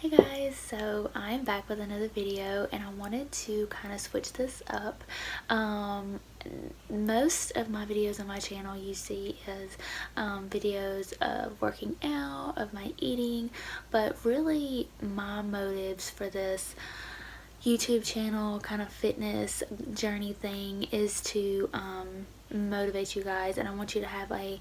Hey guys, so I'm back with another video and I wanted to kind of switch this up. Most of my videos on my channel you see is videos of working out, of my eating, but really my motives for this YouTube channel kind of fitness journey thing is to motivate you guys, and I want you to have a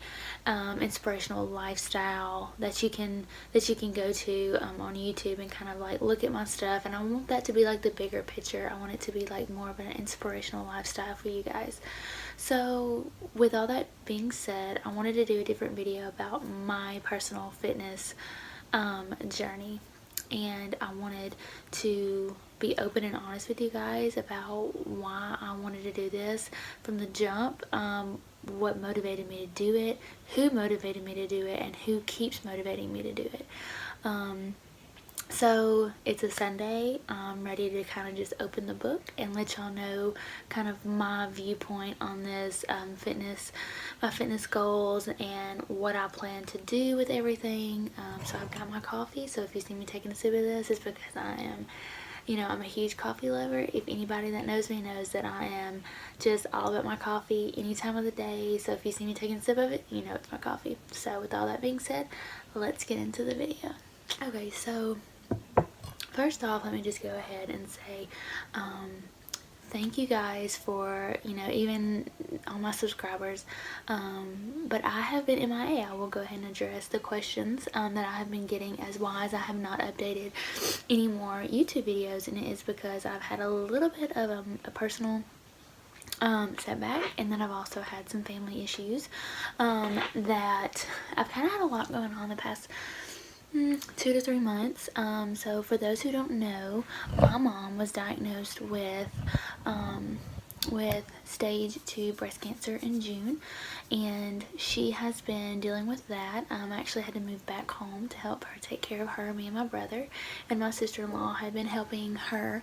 inspirational lifestyle that you can go to on YouTube and kind of like look at my stuff, and I want that to be like the bigger picture. I want it to be like more of an inspirational lifestyle for you guys. So with all that being said, I wanted to do a different video about my personal fitness journey, and I wanted to be open and honest with you guys about why I wanted to do this from the jump, what motivated me to do it, who motivated me to do it, and who keeps motivating me to do it. So it's a Sunday. I'm ready to kind of just open the book and let y'all know kind of my viewpoint on this my fitness goals and what I plan to do with everything. So I've got my coffee, so if you see me taking a sip of this, it's because I am, I'm a huge coffee lover. If anybody that knows me knows that I am just all about my coffee any time of the day. So if you see me taking a sip of it, you know it's my coffee. So with all that being said, let's get into the video. Okay, so first off, let me just go ahead and say thank you guys for, even all my subscribers, but I have been MIA. I will go ahead and address the questions that I have been getting as why I have not updated any more YouTube videos, and it is because I've had a little bit of a personal setback, and then I've also had some family issues that I've kind of had a lot going on the past 2 to 3 months. So for those who don't know, my mom was diagnosed with stage 2 breast cancer in June, and she has been dealing with that. I actually had to move back home to help her take care of her. Me and my brother and my sister-in-law had been helping her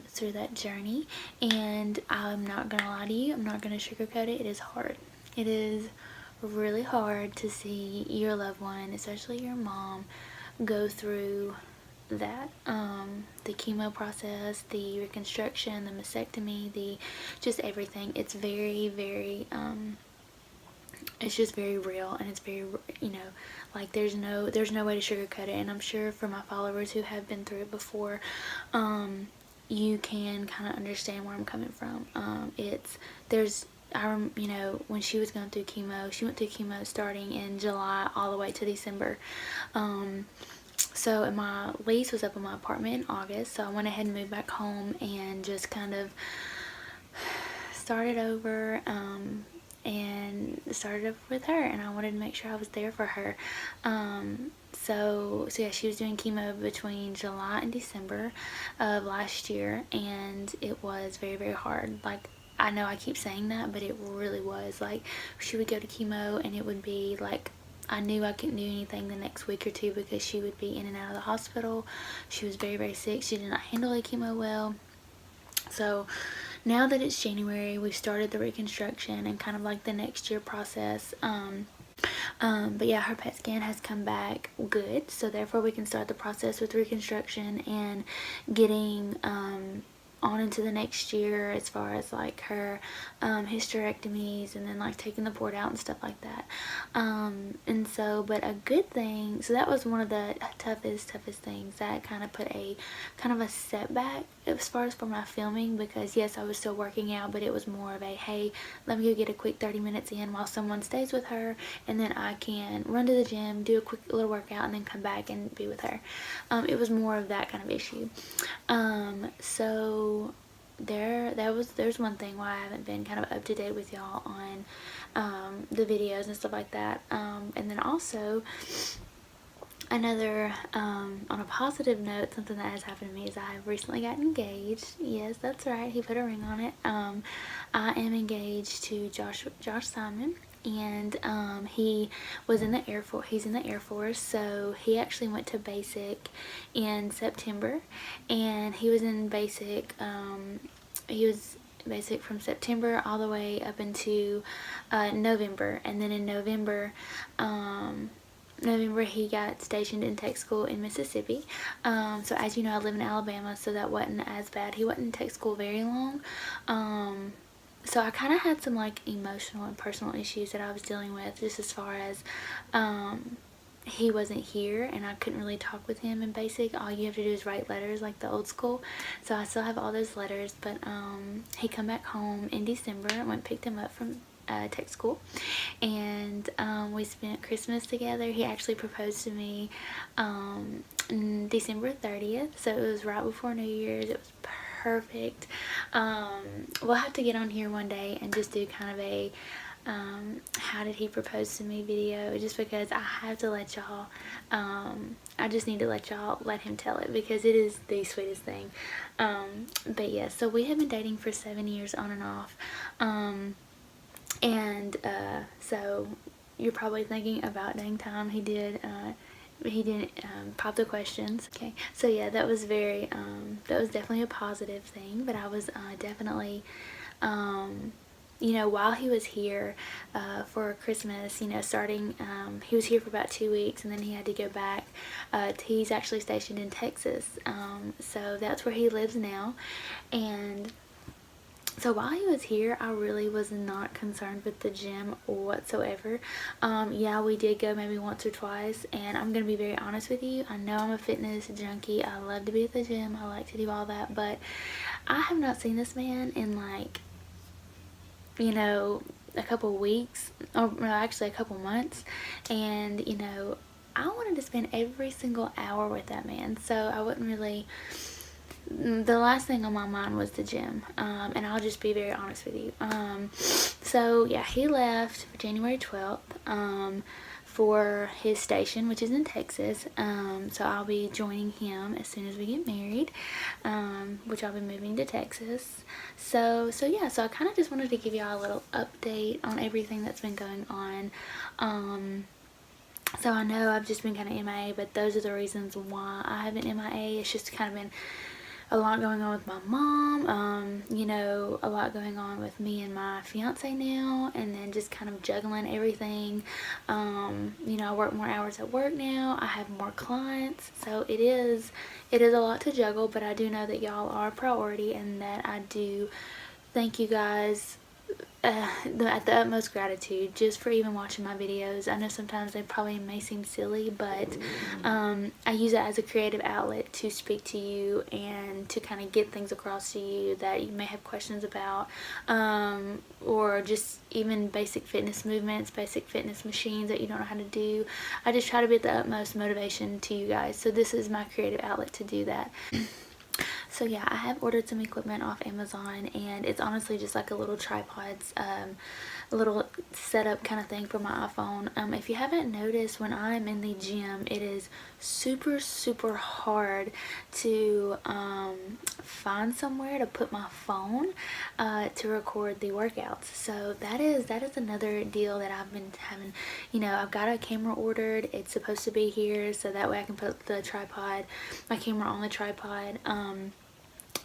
through that journey, and I'm not gonna lie to you, I'm not gonna sugarcoat it. It is hard. It is really hard to see your loved one, especially your mom, go through that, the chemo process, the reconstruction, the mastectomy, just everything. It's very, very it's just very real, and it's very, like there's no way to sugarcoat it. And I'm sure for my followers who have been through it before, you can kind of understand where I'm coming from. When she was going through chemo, she went through chemo starting in July all the way to December. So my lease was up in my apartment in August, so I went ahead and moved back home and just kind of started over, and started over with her, and I wanted to make sure I was there for her. So yeah, she was doing chemo between July and December of last year, and it was very, very hard. Like, I know I keep saying that, but it really was. Like, she would go to chemo and it would be like, I knew I couldn't do anything the next week or two because she would be in and out of the hospital. She was very, very sick. She did not handle the chemo well. So now that it's January, we've started the reconstruction and kind of like the next year process. But yeah, her PET scan has come back good, so therefore we can start the process with reconstruction and getting on into the next year as far as like her hysterectomies, and then like taking the port out and stuff like that. And so, but a good thing, so that was one of the toughest things that kind of put a kind of a setback as far as for my filming, because yes, I was still working out, but it was more of a, hey, let me go get a quick 30 minutes in while someone stays with her, and then I can run to the gym, do a quick little workout, and then come back and be with her. It was more of that kind of issue. So there's one thing why I haven't been kind of up to date with y'all on the videos and stuff like that. And then also another, on a positive note, something that has happened to me is I have recently gotten engaged. Yes, that's right, he put a ring on it. I am engaged to Josh Simon, and he was in the Air Force. He's in the Air Force, so he actually went to basic in September, and he was in basic, from September all the way up into November, and then in November November he got stationed in tech school in Mississippi. So as you know, I live in Alabama, so that wasn't as bad. He wasn't in tech school very long. So I kind of had some like emotional and personal issues that I was dealing with, just as far as he wasn't here and I couldn't really talk with him in basic. All you have to do is write letters like the old school. So I still have all those letters, but he come back home in December. I went and picked him up from tech school, and we spent Christmas together. He actually proposed to me December 30th, so it was right before New Year's. It was perfect. We'll have to get on here one day and just do kind of a how did he propose to me video, just because I have to let y'all, I just need to let him tell it, because it is the sweetest thing. But yeah, so we have been dating for 7 years on and off. So you're probably thinking about dang time he didn't pop the questions. Okay, so yeah, that was definitely a positive thing. But I was definitely you know, while he was here for Christmas, you know, starting, he was here for about 2 weeks, and then he had to go back. He's actually stationed in Texas, so that's where he lives now. And so while he was here, I really was not concerned with the gym whatsoever. Yeah, we did go maybe once or twice, and I'm going to be very honest with you. I know I'm a fitness junkie. I love to be at the gym. I like to do all that, but I have not seen this man in like, you know, a couple weeks, or no, actually a couple months. And, you know, I wanted to spend every single hour with that man, so I wouldn't really, the last thing on my mind was the gym, and I'll just be very honest with you. So yeah, he left January 12th for his station, which is in Texas. So I'll be joining him as soon as we get married, which I'll be moving to Texas. So yeah, so I kind of just wanted to give y'all a little update on everything that's been going on. So I know I've just been kind of MIA, but those are the reasons why I have been MIA. It's just kind of been a lot going on with my mom, you know, a lot going on with me and my fiance now, and then just kind of juggling everything. You know, I work more hours at work now. I have more clients, so it is a lot to juggle, but I do know that y'all are a priority, and that I do thank you guys at the utmost gratitude just for even watching my videos. I know sometimes they probably may seem silly, but I use it as a creative outlet to speak to you and to kind of get things across to you that you may have questions about, or just even basic fitness movements, basic fitness machines that you don't know how to do. I just try to be at the utmost motivation to you guys, so this is my creative outlet to do that. So yeah, I have ordered some equipment off Amazon, and it's honestly just like a little tripods, a little setup kind of thing for my iPhone. If you haven't noticed, when I'm in the gym, it is super hard to find somewhere to put my phone to record the workouts. So that is another deal that I've been having. You know, I've got a camera ordered. It's supposed to be here, so that way I can put the tripod, my camera on the tripod.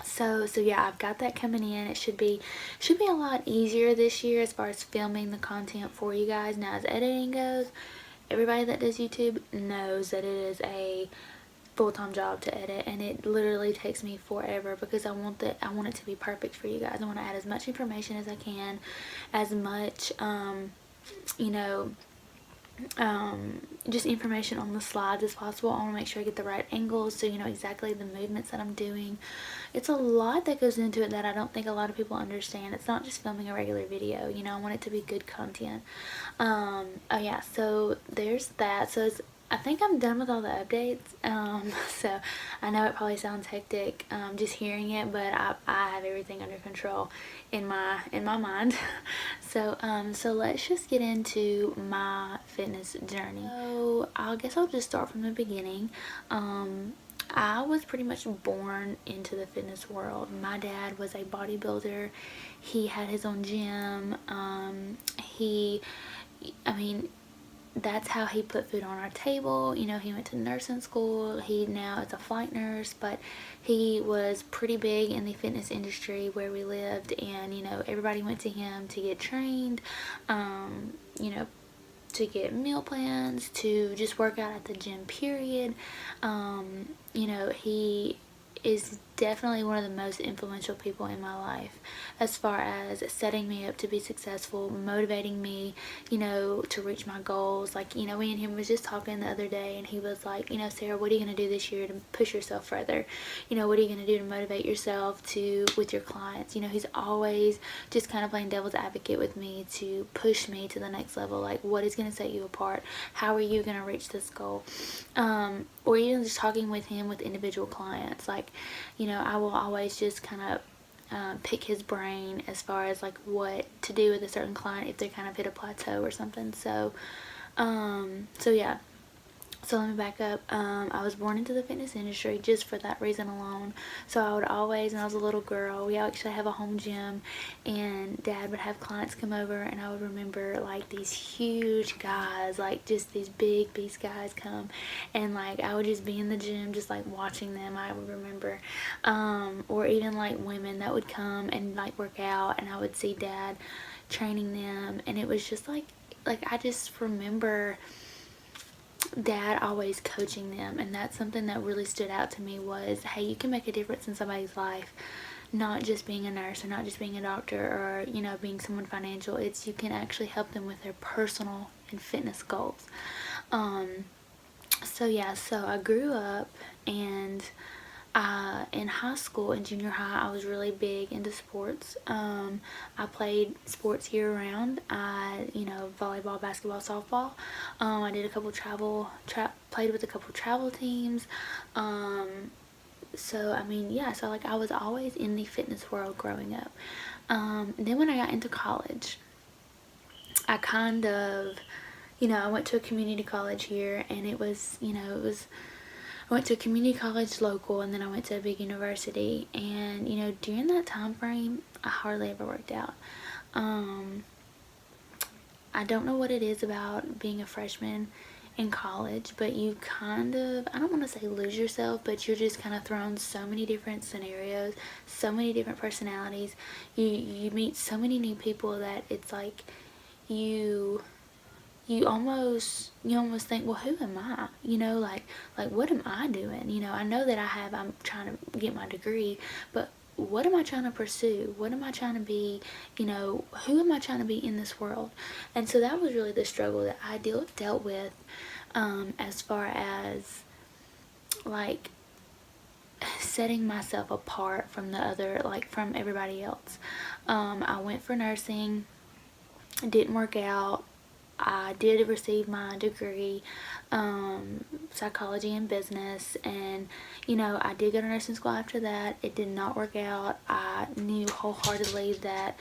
So yeah, I've got that coming in. It should be a lot easier this year as far as filming the content for you guys. Now, as editing goes, everybody that does YouTube knows that it is a full-time job to edit, and it literally takes me forever, because I want it to be perfect for you guys. I want to add as much information as I can, as much you know, just information on the slides as possible. I want to make sure I get the right angles, so you know exactly the movements that I'm doing. It's a lot that goes into it that I don't think a lot of people understand. It's not just filming a regular video, you know. I want it to be good content. Oh yeah, so there's that. So I think I'm done with all the updates. So I know it probably sounds hectic just hearing it, but I have everything under control in my mind. So let's just get into my fitness journey. So I guess I'll just start from the beginning. I was pretty much born into the fitness world. My dad was a bodybuilder. He had his own gym. I mean, that's how he put food on our table. You know, he went to nursing school. He now is a flight nurse, but he was pretty big in the fitness industry where we lived, and you know, everybody went to him to get trained, you know, to get meal plans, to just work out at the gym, period. You know, he is definitely one of the most influential people in my life as far as setting me up to be successful, motivating me, you know, to reach my goals. Like, you know, we and him was just talking the other day, and he was like, you know, Sarah, what are you going to do this year to push yourself further? You know, what are you going to do to motivate yourself to with your clients? You know, he's always just kind of playing devil's advocate with me to push me to the next level. Like, what is going to set you apart? How are you going to reach this goal? Or even just talking with him with individual clients. Like, you know, I will always just kind of pick his brain as far as like what to do with a certain client if they kind of hit a plateau or something. So yeah. So let me back up. I was born into the fitness industry just for that reason alone. So I would always, when I was a little girl, we actually have a home gym, and Dad would have clients come over, and I would remember like these huge guys, like just these big beast guys come, and like I would just be in the gym just like watching them. I would remember, or even like women that would come and like work out, and I would see Dad training them, and it was just like I just remember Dad always coaching them, and that's something that really stood out to me was, hey, you can make a difference in somebody's life, not just being a nurse or not just being a doctor or, you know, being someone financial. It's you can actually help them with their personal and fitness goals. So yeah, so I grew up, and in high school and junior high, I was really big into sports. I played sports year round. You know, volleyball, basketball, softball. I did a couple played with a couple travel teams. So I mean, yeah, so like I was always in the fitness world growing up. And then when I got into college, I kind of, you know, I went to a community college here, and it was, you know, I went to a community college local, and then I went to a big university, and you know, during that time frame, I hardly ever worked out. I don't know what it is about being a freshman in college, but you kind of, I don't want to say lose yourself, but you're just kind of thrown so many different scenarios, so many different personalities. You meet so many new people that it's like you almost think, well, who am I? You know, like what am I doing? You know, I know that I'm trying to get my degree, but what am I trying to pursue? What am I trying to be? You know, who am I trying to be in this world? And so that was really the struggle that I dealt with, as far as like setting myself apart from the other, like from everybody else. I went for nursing, didn't work out. I did receive my degree, psychology and business, and you know, I did go to nursing school after that. It did not work out. I knew wholeheartedly that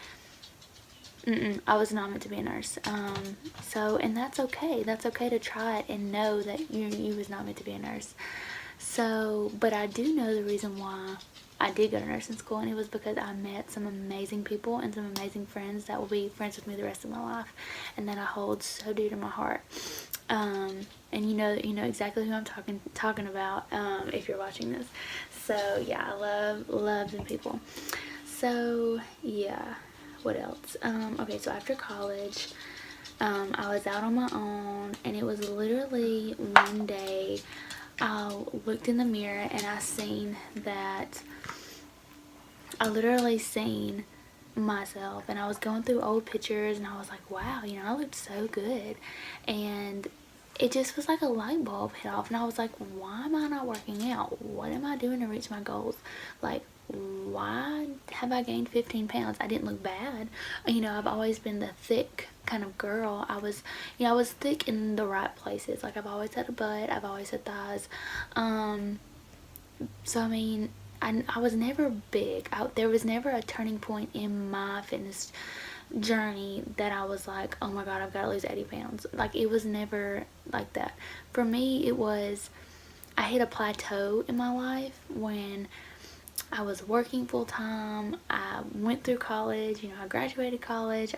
I was not meant to be a nurse. So, and that's okay. That's okay to try it and know that you was not meant to be a nurse. So, but I do know the reason why I did go to nursing school, and it was because I met some amazing people and some amazing friends that will be friends with me the rest of my life, and that I hold so dear to my heart. And you know exactly who I'm talking about, if you're watching this. So yeah, I love them people. So yeah, what else? Okay, so after college, I was out on my own, and it was literally one day I looked in the mirror, and I literally seen myself, and I was going through old pictures, and I was like, wow, you know, I looked so good. And it just was like a light bulb hit off, and I was like, why am I not working out? What am I doing to reach my goals? Like, why have I gained 15 pounds? I didn't look bad. You know, I've always been the thick kind of girl. I was thick in the right places. Like, I've always had a butt, I've always had thighs. So I mean, I was never big. There was never a turning point in my fitness journey that I was like, oh my god, I've got to lose 80 pounds. Like, it was never like that. For me, it was, I hit a plateau in my life when I was working full time. I went through college, you know, I graduated college.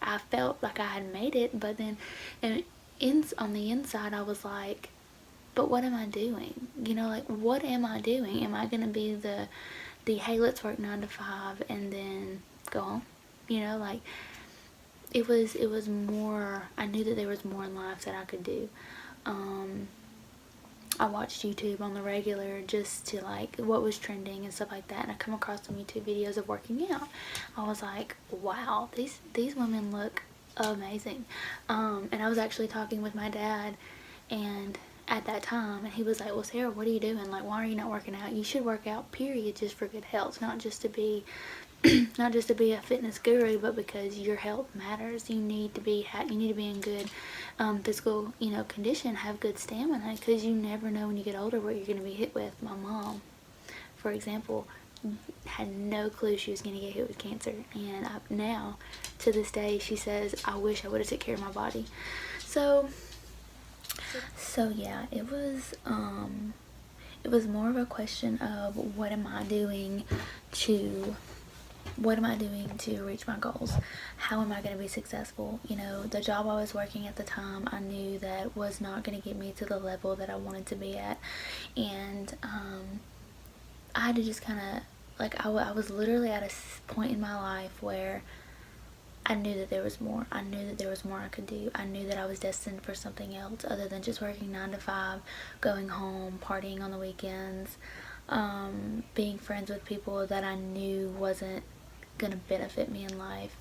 I felt like I had made it, but then on the inside, I was like, but what am I doing? You know, like, what am I doing? Am I going to be the hey, let's work 9 to 5 and then go home? You know, like, it was more, I knew that there was more in life that I could do. I watched YouTube on the regular just to like what was trending and stuff like that, and I come across some YouTube videos of working out. I was like, wow, these women look amazing. And I was actually talking with my dad, and at that time, and he was like, well, Sarah, what are you doing? Like, why are you not working out? You should work out, period, just for good health, not just to be not just to be a fitness guru, but because your health matters. You need to be in good physical, condition, have good stamina, because you never know when you get older what you're going to be hit with. My mom, for example, had no clue she was going to get hit with cancer, and now to this day she says, I wish I would have took care of my body. So yeah, it was more of a question of what am I doing to reach my goals? How am I going to be successful? The job I was working at the time, I knew that was not going to get me to the level that I wanted to be at. And I had to just kind of, like, I was literally at a point in my life where I knew that there was more. I knew that there was more I could do. I knew that I was destined for something else other than just working 9 to 5, going home, partying on the weekends, being friends with people that I knew wasn't gonna benefit me in life.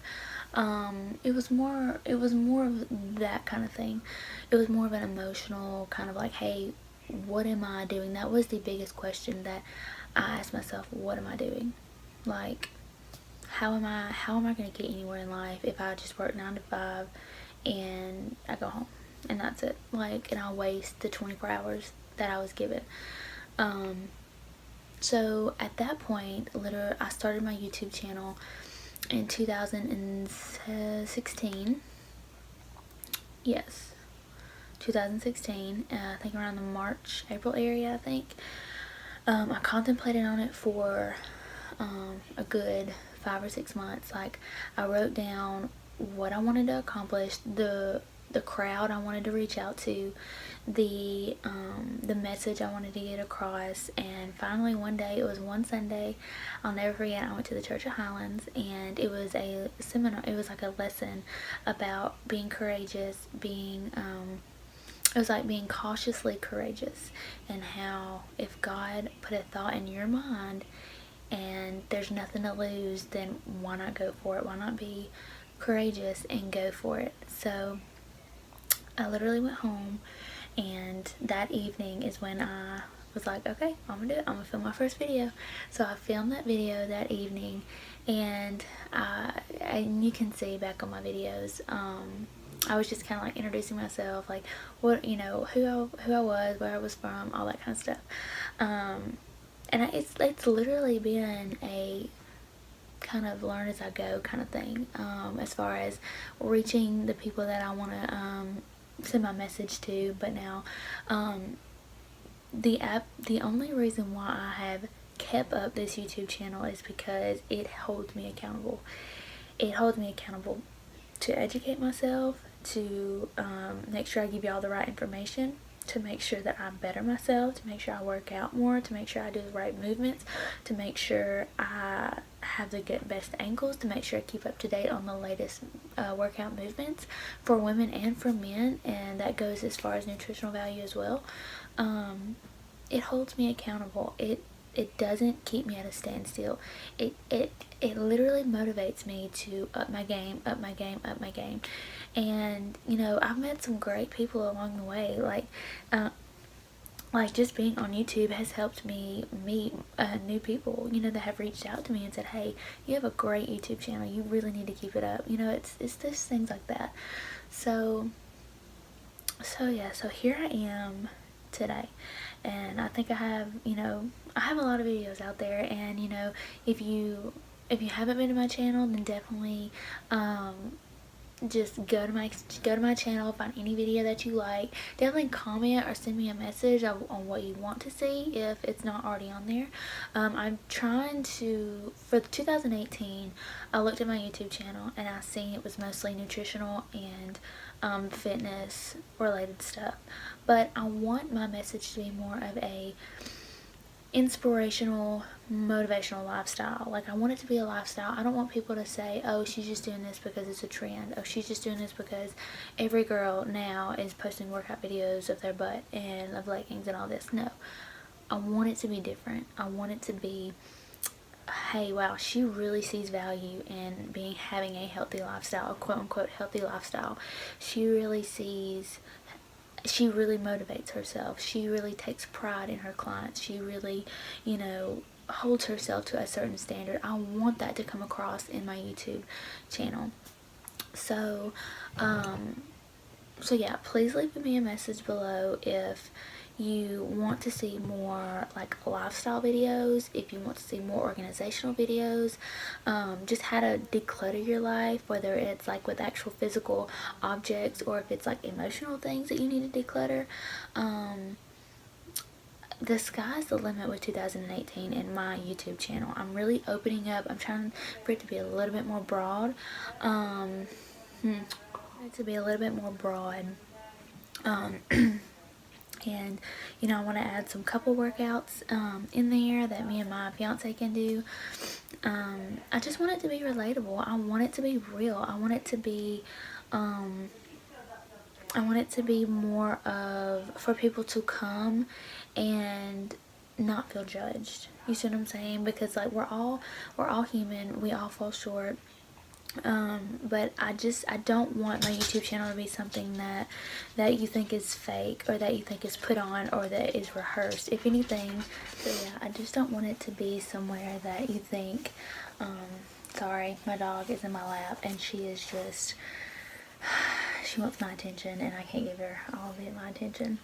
It was more of that kind of thing. It was more of an emotional kind of like, hey, what am I doing? That was the biggest question that I asked myself. What am I doing? Like, how am I going to get anywhere in life if I just work 9 to 5 and I go home and that's it? Like, and I waste the 24 hours that I was given. So at that point, literally, I started my YouTube channel in 2016. Yes, 2016. I think around the March, April area, I think. I contemplated on it for a good 5 or 6 months. Like, I wrote down what I wanted to accomplish, the crowd I wanted to reach out to, the message I wanted to get across. And finally one day, it was one Sunday, I'll never forget, I went to the Church of Highlands, and it was a seminar. It was like a lesson about being courageous, it was like being cautiously courageous, and how if God put a thought in your mind and there's nothing to lose, then why not go for it? Why not be courageous and go for it? So I literally went home, and that evening is when I was like, okay, I'm gonna do it. I'm gonna film my first video. So I filmed that video that evening, and you can see back on my videos, I was just kind of like introducing myself, like what, who I was, where I was from, all that kind of stuff. And it's literally been a kind of learn as I go kind of thing, as far as reaching the people that I want to send my message to. But now, the only reason why I have kept up this YouTube channel is because it holds me accountable. It holds me accountable to educate myself, to make sure I give y'all the right information, to make sure that I better myself, to make sure I work out more, to make sure I do the right movements, to make sure I have the best ankles, to make sure I keep up to date on the latest workout movements for women and for men, and that goes as far as nutritional value as well. It holds me accountable. It doesn't keep me at a standstill. It literally motivates me to up my game. And I've met some great people along the way. Like just being on YouTube has helped me meet new people, that have reached out to me and said, hey, you have a great YouTube channel, you really need to keep it up. It's just things like that. So yeah, so here I am today, and I think I have a lot of videos out there. And if you haven't been to my channel, then definitely just go to my channel, find any video that you like, definitely comment or send me a message on what you want to see if it's not already on there. I'm trying to, for 2018, I looked at my YouTube channel and I seen it was mostly nutritional and fitness related stuff, but I want my message to be more of a inspirational, motivational lifestyle. Like, I want it to be a lifestyle. I don't want people to say, oh, she's just doing this because it's a trend. Oh, she's just doing this because every girl now is posting workout videos of their butt and of leggings and all this. No, I want it to be different. I want it to be, hey, wow, she really sees value in having a healthy lifestyle, a quote unquote healthy lifestyle. She really motivates herself. She really takes pride in her clients. She really, holds herself to a certain standard. I want that to come across in my YouTube channel. So, yeah, please leave me a message below if you want to see more like lifestyle videos, if you want to see more organizational videos, just how to declutter your life, whether it's like with actual physical objects or if it's like emotional things that you need to declutter. The sky's the limit with 2018 in my YouTube channel. I'm really opening up. I'm trying for it to be a little bit more broad. To be a little bit more broad. And I want to add some couple workouts in there that me and my fiance can do. I just want it to be relatable. I want it to be real. I want it to be more of for people to come and not feel judged. You see what I'm saying? Because like we're all human. We all fall short. But I don't want my YouTube channel to be something that you think is fake or that you think is put on or that is rehearsed. If anything, so yeah, I just don't want it to be somewhere that you think, sorry, my dog is in my lap and she is just, she wants my attention and I can't give her all of my attention.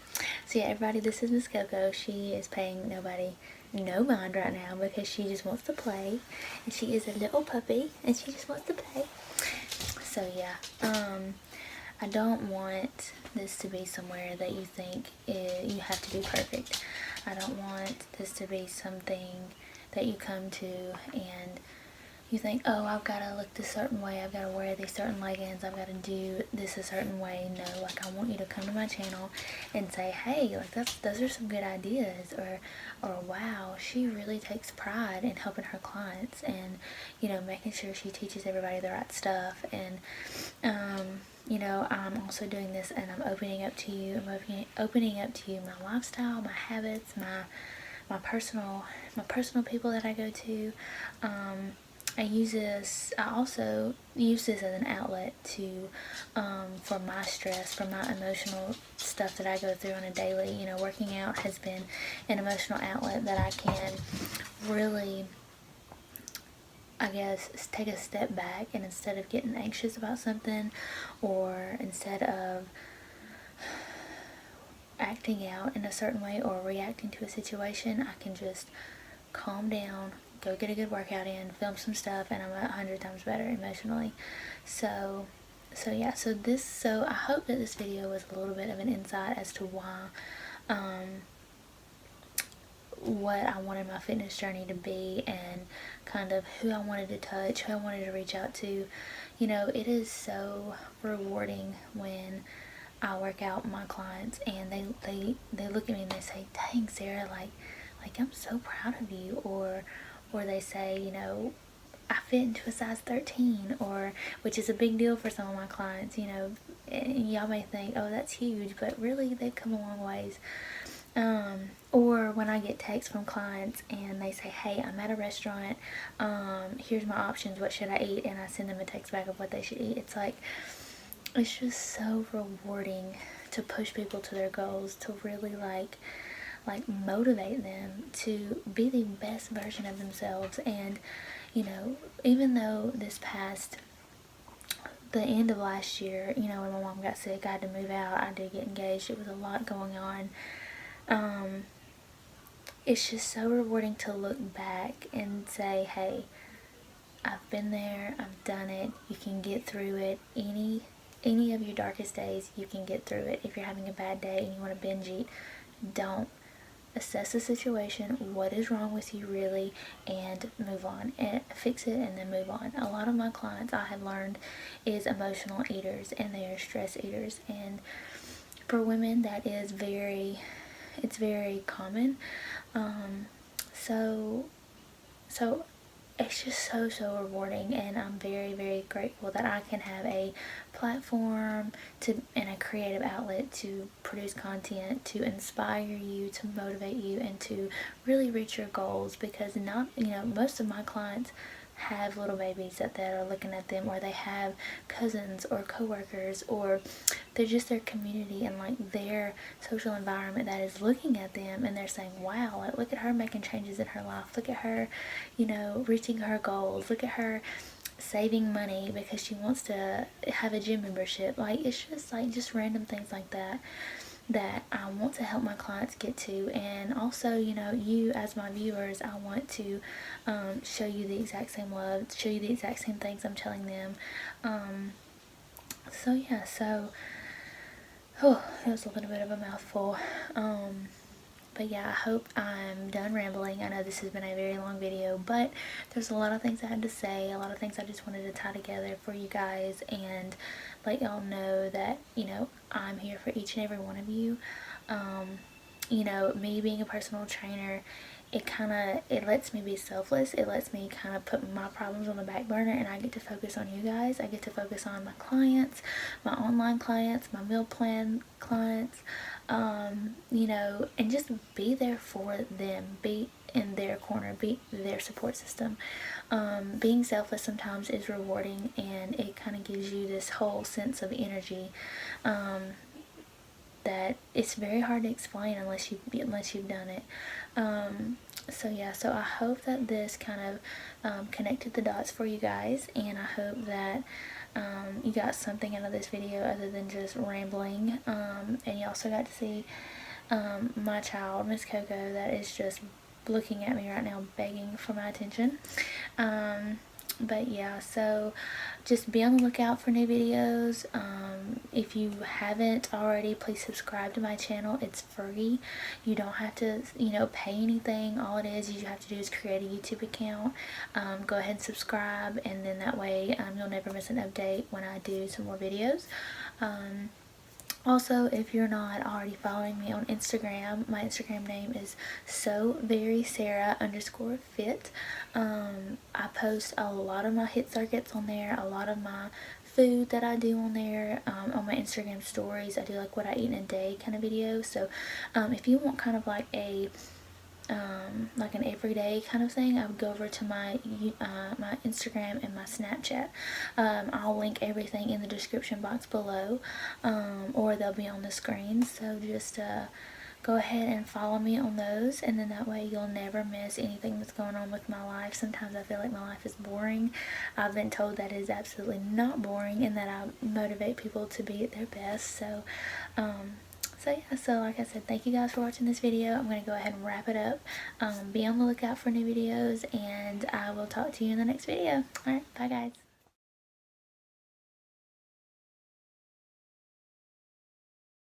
So yeah, everybody, this is Miss Coco. She is paying nobody no mind right now because she just wants to play, and she is a little puppy and she just wants to play. So yeah, I don't want this to be somewhere that you think you have to be perfect. I don't want this to be something that you come to and you think, oh, I've got to look this certain way, I've got to wear these certain leggings, I've got to do this a certain way. No, like I want you to come to my channel and say, hey, like those are some good ideas, or wow, she really takes pride in helping her clients and making sure she teaches everybody the right stuff. And I'm also doing this and I'm opening up to you. I'm opening up to you my lifestyle, my habits, my personal people that I go to. I also use this as an outlet to, for my stress, for my emotional stuff that I go through on a daily. Working out has been an emotional outlet that I can really, I guess, take a step back, and instead of getting anxious about something or instead of acting out in a certain way or reacting to a situation, I can just calm down, go get a good workout in, film some stuff, and I'm 100 times better emotionally. So yeah, so I hope that this video was a little bit of an insight as to why, what I wanted my fitness journey to be and kind of who I wanted to touch, who I wanted to reach out to. It is so rewarding when I work out my clients and they look at me and they say, dang, Sarah, like I'm so proud of you, or they say, I fit into a size 13, or which is a big deal for some of my clients. And y'all may think, oh, that's huge, but really they've come a long ways. Or when I get texts from clients and they say, hey, I'm at a restaurant, here's my options, what should I eat? And I send them a text back of what they should eat. It's like, it's just so rewarding to push people to their goals, to really like motivate them to be the best version of themselves. And even though this past the end of last year, when my mom got sick, I had to move out, I did get engaged, it was a lot going on. It's just so rewarding to look back and say, hey, I've been there, I've done it, you can get through it. Any of your darkest days, you can get through it. If you're having a bad day and you want to binge eat, don't. Assess the situation, what is wrong with you really, and move on, and fix it and then move on. A lot of my clients, I have learned, is emotional eaters and they are stress eaters, and for women that is very, it's very common. so it's just so rewarding, and I'm very grateful that I can have a platform and a creative outlet to produce content to inspire you, to motivate you, and to really reach your goals. Because most of my clients have little babies that are looking at them, or they have cousins or coworkers, or they're just their community and like their social environment that is looking at them, and they're saying, wow, like, look at her making changes in her life, look at her reaching her goals, look at her saving money because she wants to have a gym membership. Like, it's just like just random things like that I want to help my clients get to. And also, you as my viewers, I want to show you the exact same love, show you the exact same things I'm telling them. So yeah, that was a little bit of a mouthful. But yeah, I hope I'm done rambling. I know this has been a very long video, but there's a lot of things I had to say, a lot of things I just wanted to tie together for you guys and let y'all know that, I'm here for each and every one of you. Me being a personal trainer, it lets me be selfless. It lets me kind of put my problems on the back burner, and I get to focus on you guys. I get to focus on my clients, my online clients, my meal plan clients, and just be there for them, be in their corner, be their support system. Being selfless sometimes is rewarding, and it kind of gives you this whole sense of energy that it's very hard to explain unless you've done it. So I hope that this kind of connected the dots for you guys, and I hope that you got something out of this video other than just rambling. And you also got to see my child, Miss Coco, that is just looking at me right now begging for my attention. But yeah, so just be on the lookout for new videos. If you haven't already, please subscribe to my channel. It's free. You don't have to pay anything. All it is you have to do is create a YouTube account. Go ahead and subscribe, and then that way you'll never miss an update when I do some more videos. Also, if you're not already following me on Instagram, my Instagram name is SoVerySara_fit. I post a lot of my hit circuits on there, a lot of my food that I do on there. On my Instagram stories, I do like what I eat in a day kind of video. So if you want kind of like an everyday kind of thing, I would go over to my Instagram and my Snapchat. I'll link everything in the description box below, or they'll be on the screen. So just go ahead and follow me on those, and then that way you'll never miss anything that's going on with my life. Sometimes I feel like my life is boring. I've been told that it is absolutely not boring, and that I motivate people to be at their best. So like I said, thank you guys for watching this video. I'm going to go ahead and wrap it up. Be on the lookout for new videos, and I will talk to you in the next video. Alright, bye guys.